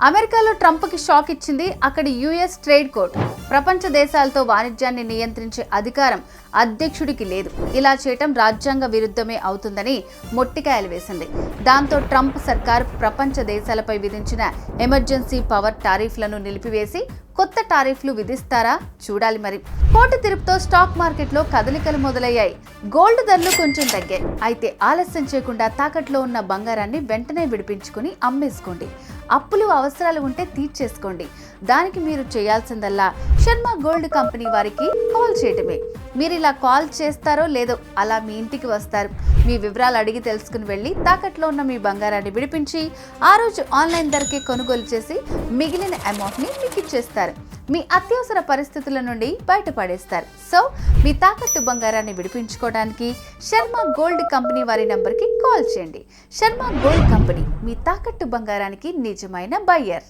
అమెరికాలో ట్రంప్కి షాక్ ఇచ్చింది అక్కడి యుఎస్ ట్రేడ్ కోర్ట్. ప్రపంచ దేశాలతో వాణిజ్యాన్ని నియంత్రించే అధికారం అధ్యక్షుడికి లేదు. ఇలా చేయటం రాజ్యాంగ విరుద్ధమే అవుతుందని మొట్టికాయలు వేసింది. దాంతో ట్రంప్ సర్కార్ ప్రపంచ దేశాలపై విధించిన ఎమర్జెన్సీ పవర్ టారిఫ్లను నిలిపివేసి కొత్త టారిఫ్లు విధిస్తారా చూడాలి. మరి కోర్టు తీర్పుతో స్టాక్ మార్కెట్లో కదలికలు మొదలయ్యాయి. గోల్డ్ ధరలు కొంచెం తగ్గాయి. అయితే ఆలస్యం చేయకుండా తాకట్లో ఉన్న బంగారాన్ని వెంటనే విడిపించుకుని అమ్మేసుకోండి. అప్పులు అవసరాలు ఉంటే తీర్చేసుకోండి. దానికి మీరు చేయాల్సిందల్లా శర్మ గోల్డ్ కంపెనీ వారికి కాల్ చేయటమే. మీరు ఇలా కాల్ చేస్తారో లేదో అలా మీ ఇంటికి వస్తారు. మీ వివరాలు అడిగి తెలుసుకుని వెళ్ళి తాకట్లో ఉన్న మీ బంగారాన్ని విడిపించి ఆ రోజు ఆన్లైన్ ధరకే కొనుగోలు చేసి మిగిలిన అమౌంట్ని మీకు ఇచ్చేస్తారు. మీ అత్యవసర పరిస్థితుల నుండి బయటపడేస్తారు. సో మీ తాకట్టు బంగారాన్ని విడిపించుకోవడానికి శర్మ గోల్డ్ కంపెనీ వారి నంబర్కి కాల్ చేయండి. శర్మ గోల్డ్ కంపెనీ మీ తాకట్టు బంగారానికి నిజమైన బయ్యర్.